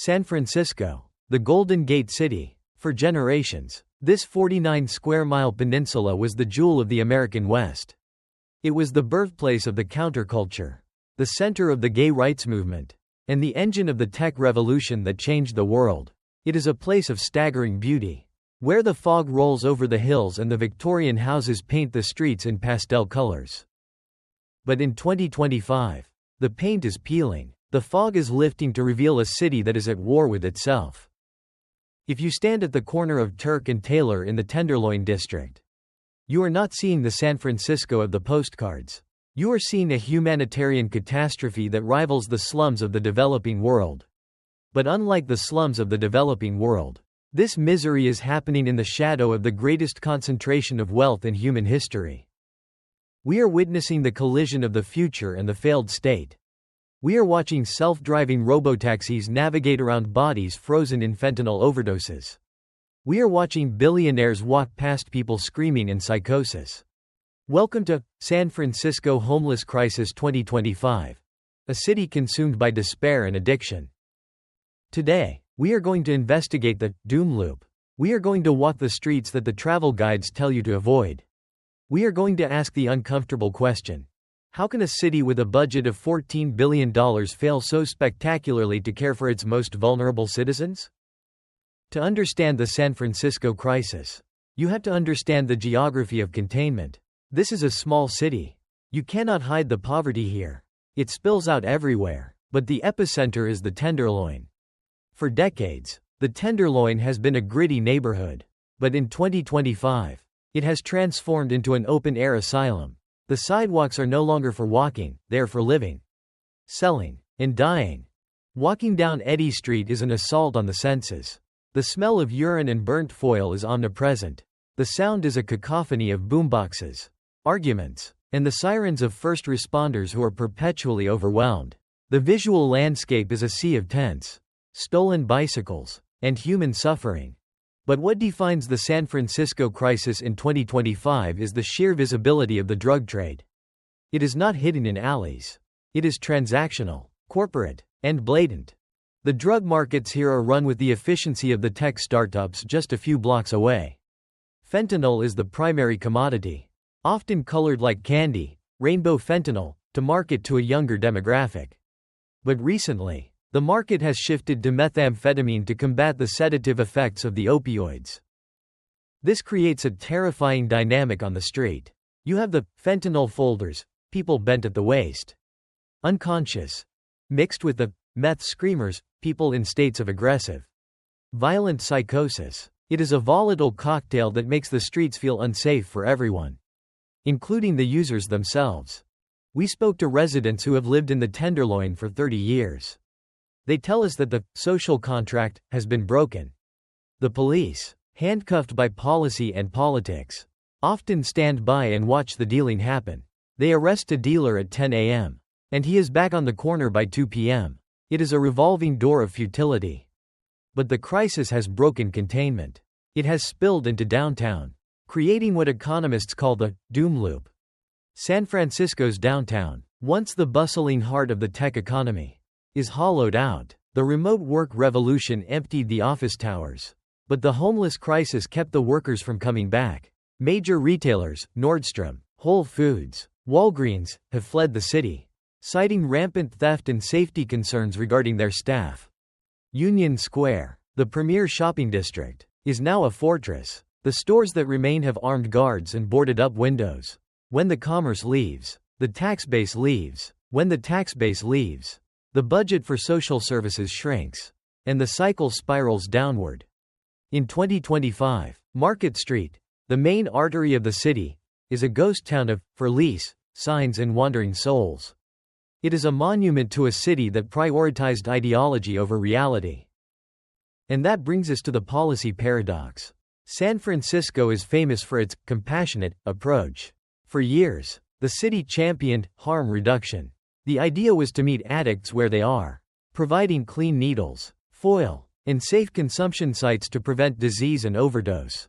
San Francisco, the Golden Gate City. For generations, this 49-square-mile peninsula was the jewel of the American West. It was the birthplace of the counterculture, the center of the gay rights movement, and the engine of the tech revolution that changed the world. It is a place of staggering beauty, where the fog rolls over the hills and the Victorian houses paint the streets in pastel colors. But in 2025, the paint is peeling. The fog is lifting to reveal a city that is at war with itself. If you stand at the corner of Turk and Taylor in the Tenderloin district, you are not seeing the San Francisco of the postcards. You are seeing a humanitarian catastrophe that rivals the slums of the developing world. But unlike the slums of the developing world, this misery is happening in the shadow of the greatest concentration of wealth in human history. We are witnessing the collision of the future and the failed state. We are watching self-driving robotaxis navigate around bodies frozen in fentanyl overdoses. We are watching billionaires walk past people screaming in psychosis. Welcome to San Francisco Homeless Crisis 2025, a city consumed by despair and addiction. Today, we are going to investigate the doom loop. We are going to walk the streets that the travel guides tell you to avoid. We are going to ask the uncomfortable question: how can a city with a budget of $14 billion fail so spectacularly to care for its most vulnerable citizens? To understand the San Francisco crisis, you have to understand the geography of containment. This is a small city. You cannot hide the poverty here. It spills out everywhere, but the epicenter is the Tenderloin. For decades, the Tenderloin has been a gritty neighborhood, but in 2025, it has transformed into an open-air asylum. The sidewalks are no longer for walking, they are for living, selling, and dying. Walking down Eddy Street is an assault on the senses. The smell of urine and burnt foil is omnipresent. The sound is a cacophony of boomboxes, arguments, and the sirens of first responders who are perpetually overwhelmed. The visual landscape is a sea of tents, stolen bicycles, and human suffering. But what defines the San Francisco crisis in 2025 is the sheer visibility of the drug trade. It is not hidden in alleys. It is transactional, corporate, and blatant. The drug markets here are run with the efficiency of the tech startups just a few blocks away. Fentanyl is the primary commodity, often colored like candy, rainbow fentanyl, to market to a younger demographic. But recently, the market has shifted to methamphetamine to combat the sedative effects of the opioids. This creates a terrifying dynamic on the street. You have the fentanyl folders, people bent at the waist, unconscious, mixed with the meth screamers, people in states of aggressive, violent psychosis. It is a volatile cocktail that makes the streets feel unsafe for everyone, including the users themselves. We spoke to residents who have lived in the Tenderloin for 30 years. They tell us that the social contract has been broken. The police, handcuffed by policy and politics, often stand by and watch the dealing happen. They arrest a dealer at 10 a.m., and he is back on the corner by 2 p.m. It is a revolving door of futility. But the crisis has broken containment. It has spilled into downtown, creating what economists call the doom loop. San Francisco's downtown, once the bustling heart of the tech economy, is hollowed out. The remote work revolution emptied the office towers, but the homeless crisis kept the workers from coming back. Major retailers, Nordstrom, Whole Foods, Walgreens, have fled the city, citing rampant theft and safety concerns regarding their staff. Union Square, the premier shopping district, is now a fortress. The stores that remain have armed guards and boarded-up windows. When the commerce leaves, the tax base leaves. When the tax base leaves, the budget for social services shrinks, and the cycle spirals downward. In 2025, Market Street, the main artery of the city, is a ghost town of "for lease" signs and wandering souls. It is a monument to a city that prioritized ideology over reality. And that brings us to the policy paradox. San Francisco is famous for its compassionate approach. For years, the city championed harm reduction. The idea was to meet addicts where they are, providing clean needles, foil, and safe consumption sites to prevent disease and overdose.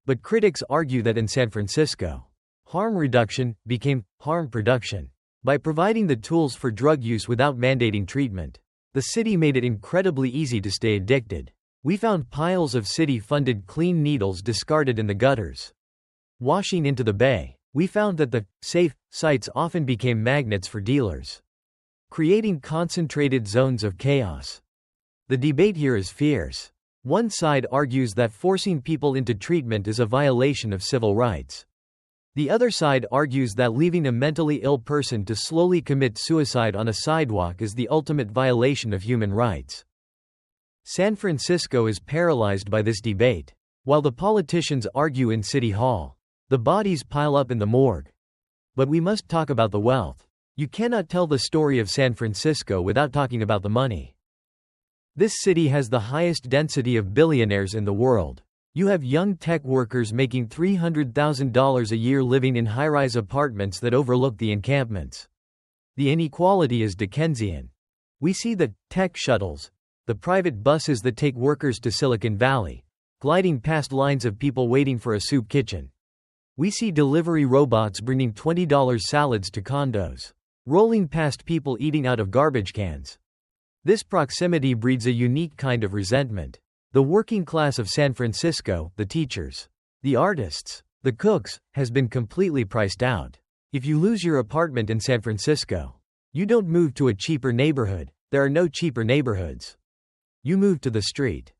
But critics argue that in San Francisco, harm reduction became harm production. By providing the tools for drug use without mandating treatment, The city made it incredibly easy to stay addicted. We found piles of city-funded clean needles discarded in the gutters. Washing into the bay, we found that the safe sites often became magnets for dealers, creating concentrated zones of chaos. The debate here is fierce. One side argues that forcing people into treatment is a violation of civil rights. The other side argues that leaving a mentally ill person to slowly commit suicide on a sidewalk is the ultimate violation of human rights. San Francisco is paralyzed by this debate. While the politicians argue in City Hall, the bodies pile up in the morgue. But we must talk about the wealth. You cannot tell the story of San Francisco without talking about the money. This city has the highest density of billionaires in the world. You have young tech workers making $300,000 a year living in high-rise apartments that overlook the encampments. The inequality is Dickensian. We see the tech shuttles, the private buses that take workers to Silicon Valley, gliding past lines of people waiting for a soup kitchen. We see delivery robots bringing $20 salads to condos, rolling past people eating out of garbage cans. This proximity breeds a unique kind of resentment. The working class of San Francisco, the teachers, the artists, the cooks, has been completely priced out. If you lose your apartment in San Francisco, you don't move to a cheaper neighborhood. There are no cheaper neighborhoods. You move to the street.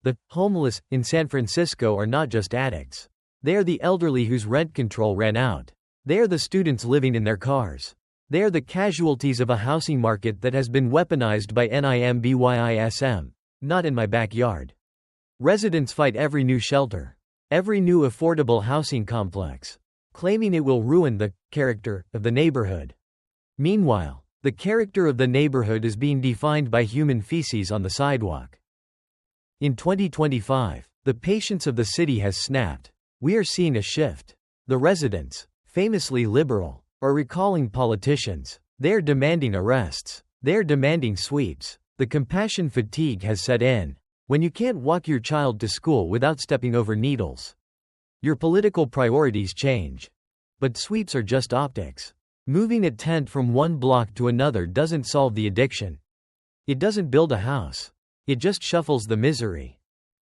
The homeless in San Francisco are not just addicts. They are the elderly whose rent control ran out. They are the students living in their cars. They are the casualties of a housing market that has been weaponized by NIMBYISM. Not in my backyard. Residents fight every new shelter, every new affordable housing complex, claiming it will ruin the character of the neighborhood. Meanwhile, the character of the neighborhood is being defined by human feces on the sidewalk. In 2025, the patience of the city has snapped. We are seeing a shift. The residents, famously liberal, are recalling politicians. They are demanding arrests. They are demanding sweeps. The compassion fatigue has set in. When you can't walk your child to school without stepping over needles, your political priorities change. But sweeps are just optics. Moving a tent from one block to another doesn't solve the addiction. It doesn't build a house. It just shuffles the misery.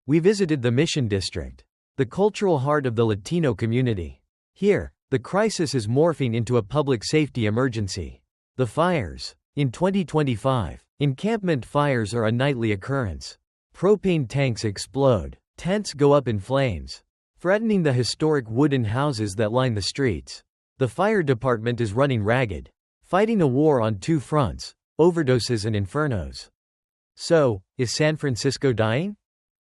We visited the Mission District, the cultural heart of the Latino community. Here, the crisis is morphing into a public safety emergency. The fires. In 2025, encampment fires are a nightly occurrence. Propane tanks explode. Tents go up in flames, threatening the historic wooden houses that line the streets. The fire department is running ragged, fighting a war on two fronts: overdoses and infernos. So, is San Francisco dying?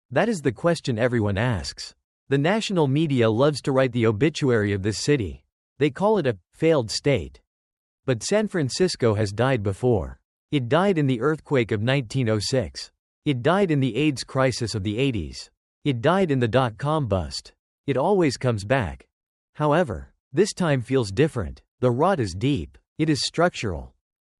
That is the question everyone asks. The national media loves to write the obituary of this city. They call it a failed state. But San Francisco has died before. It died in the earthquake of 1906. It died in the AIDS crisis of the 80s. It died in the dot-com bust. It always comes back. However, this time feels different. The rot is deep. It is structural.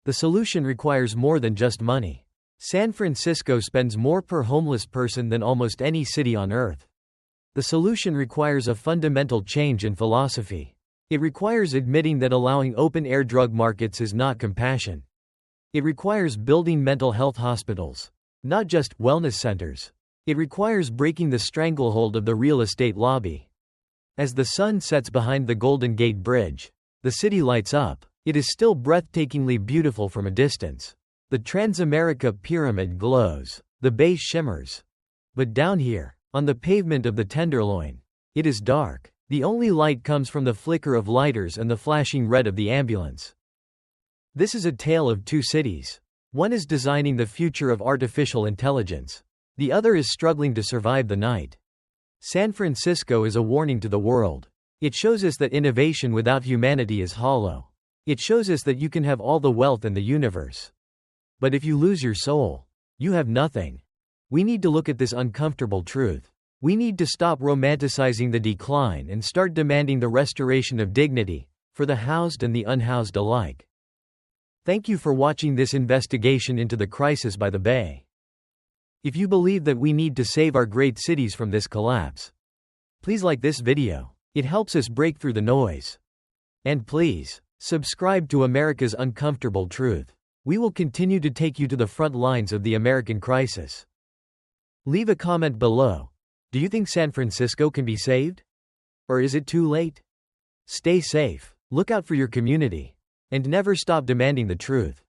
The solution requires more than just money. San Francisco spends more per homeless person than almost any city on earth. The solution requires a fundamental change in philosophy. It requires admitting that allowing open-air drug markets is not compassion. It requires building mental health hospitals, not just wellness centers. It requires breaking the stranglehold of the real estate lobby. As the sun sets behind the Golden Gate Bridge, the city lights up. It is still breathtakingly beautiful from a distance. The Transamerica Pyramid glows. The base shimmers. But down here, on the pavement of the Tenderloin, it is dark. The only light comes from the flicker of lighters and the flashing red of the ambulance. This is a tale of two cities. One is designing the future of artificial intelligence. The other is struggling to survive the night. San Francisco is a warning to the world. It shows us that innovation without humanity is hollow. It shows us that you can have all the wealth in the universe, but if you lose your soul, you have nothing. We need to look at this uncomfortable truth. We need to stop romanticizing the decline and start demanding the restoration of dignity, for the housed and the unhoused alike. Thank you for watching this investigation into the crisis by the Bay. If you believe that we need to save our great cities from this collapse, please like this video. It helps us break through the noise. And please, subscribe to America's Uncomfortable Truth. We will continue to take you to the front lines of the American crisis. Leave a comment below. Do you think San Francisco can be saved? Or is it too late? Stay safe, look out for your community, and never stop demanding the truth.